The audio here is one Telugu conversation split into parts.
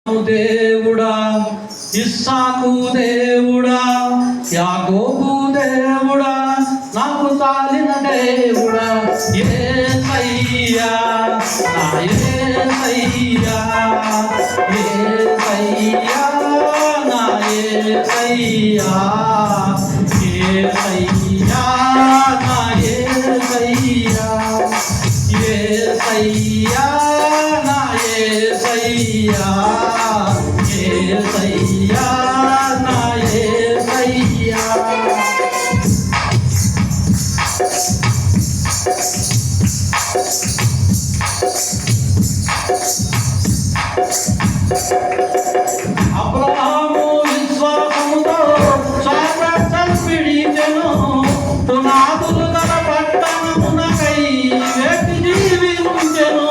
దేవుడా, ఇస్సాకు దేవుడా, యాకోబు దేవుడా, నాకు తాలిన దేవుడా, యేసయ్యా నా యేసయ్యా, యేసయ్యా నా యేసయ్యా, యేసయ్యా నా యేసయ్యా, యేసయ్యా నా యేసయ్యా, యేసయ్యా నా యేసయ్యా. అబ్రహాము విశ్వాసముతో సామ్రాజ్యం విడిచెను, పునాదులు గల పట్టణమునకై వేచి జీవించెను.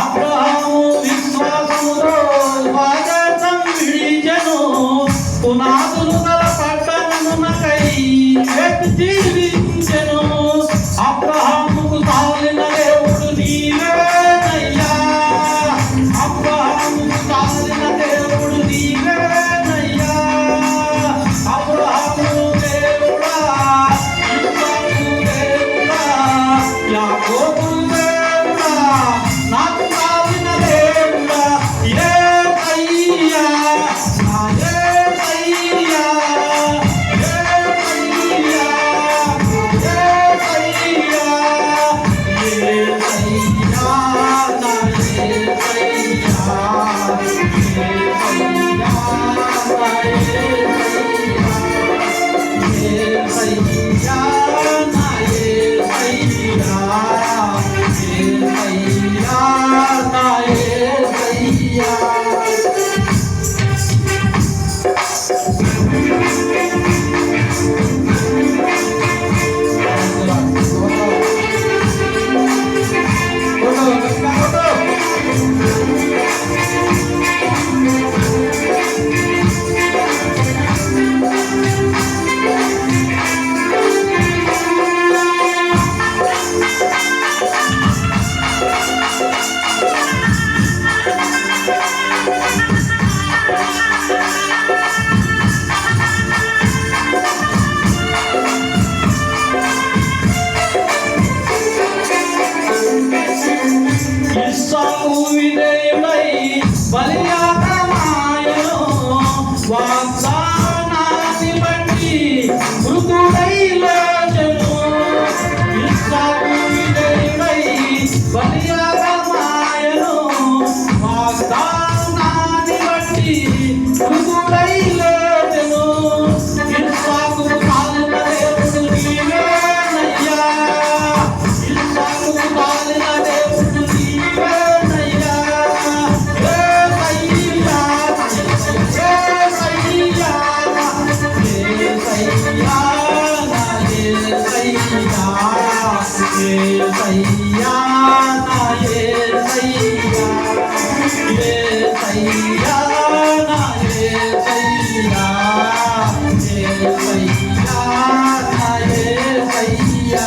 అబ్రహాము విశ్వాసముతో సామ్రాజ్యం విడిచెను, పునాదులు గల పట్టణమునకై వేచి జీవించెను. అబ్రహాముకు తాలిన దేవుడు నీవేనయ్యా, అబ్రహాముకు తాలిన దేవుడు నీవేనయ్యా. అబ్రహాము దేవుడా, ఇస్సాకు దేవుడా, యాకోబు దేవుడా, నాకు తాలిన దేవుడా, యేసయ్యా నా యేసయ్యా, యేసయ్యా ఇస్సాకు విధేయుడై బలియాగమాయెను, వాగ్దానాన్ని బట్టి మృతుడై లేచెను. ఇస్సాకు విధేయుడై బలియాగమాయెను, వాగ్దానాన్ని బట్టి మృతుడై లేచెను. ఇస్సాకు తాలిన దేవుడు నీవేనయ్యా, ఇస్సాకు తాలిన దేవుడు నీవేనయ్యా, యేసయ్యా యేసయ్యా యేసయ్యా నా యేసయ్యా, యేసయ్యా నా యేసయ్యా, యేసయ్యా నా యేసయ్యా, యేసయ్యా నా యేసయ్యా.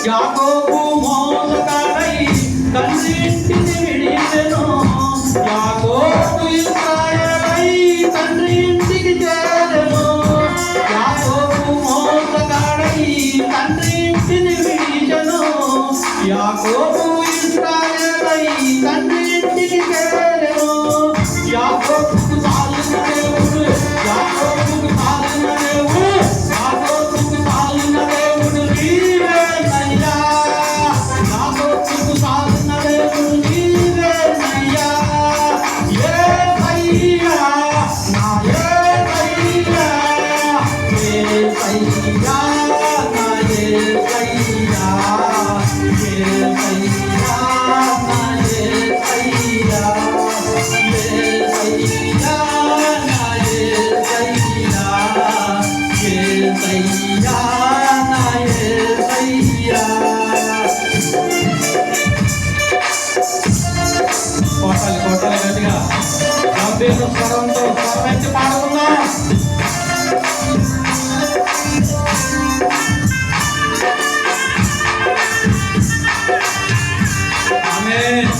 యాకోబు మోసగాడై తండ్రి ఇంటిని విడిచెను, యాకోబు ఇశ్రాయేలై తండ్రి ఇంటికి చేరెను. యాకోబు మోసగాడై తండ్రి ఇంటిని విడిచెను, యాకోబు ఇశ్రాయేలై తండ్రి ఇంటికి చేరెను. యాకోబుకు తాలిన దేవుడు, యాకోబుకు తాలిన దేవుడు, యాకోబుకు తాలిన దేవుడు నీవేనయ్యా, యాకోబుకు తాలిన దేవుడు నీవేనయ్యా, యేసయ్యా నా యేసయ్యా, యేసయ్యా నా యేసయ్యా. యేసయ్యా యేసయ్యా నా యేసయ్యా యేసయ్యా నా యేసయ్యా యేసయ్యా నా యేసయ్యా కొట్టాలి కొట్టాలి గట్టిగా గంభీర స్వరంతో స్వరించి పాడుకుందాం. ఆమేన్.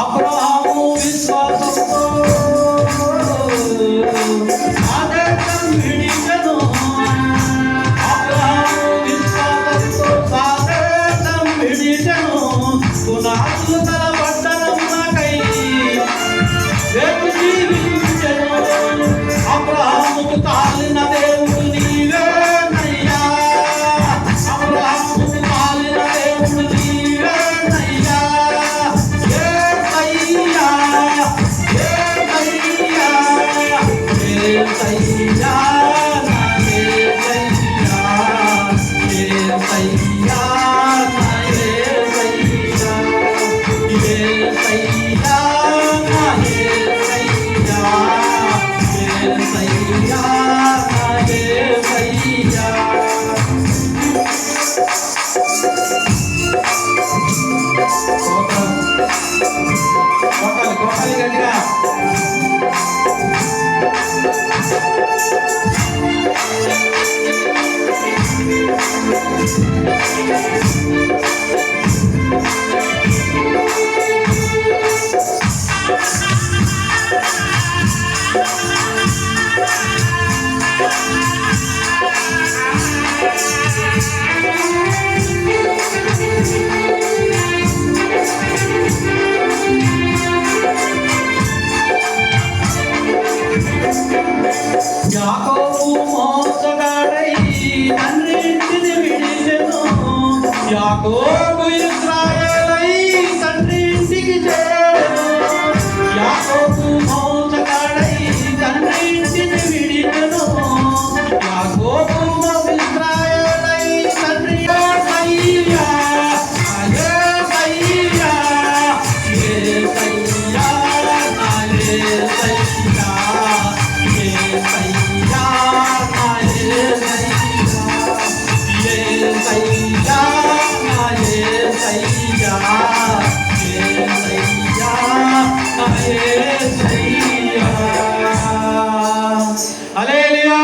అబ్రహాము విశ్వాసంతో సాధకం విడిచెను. అబ్రహాము విశ్వాసంతో సాధకం విడిచెను. పునాదులు తల పట్టణమునకై వేచి జీవించెను. అబ్రహాముకు తాలిన దేవుడు నీవేనయ్యా. అబ్రహాముకు తాలిన దేవుడు నీవేనయ్యా. యేసయ్యా యేసయ్యా యేసయ్యా నా యేసయ్యా యేసయ్యా నా యేసయ్యా యేసయ్యా నా యేసయ్యా యేసయ్యా నా యేసయ్యా కొట్టాలి కొట్టాలి గట్టిగా. యాకోబు మోసగాడై తండ్రింటిని విడిచెను. యాకోబు ఇశ్రాయేలై తండ్రింటికి చేరెను. యాకోబు మోసగాడై తండ్రింటిని విడిచెను. యాకోబు ఇశ్రాయేలై తండ్రి యేసయ్యా యేసయ్యా యేసయ్యా నా యేసయ్యా యేసయ్యా నా యేసయ్యా యేసయ్యా నా యేసయ్యా యేసయ్యా నా యేసయ్యా. హల్లెలూయా.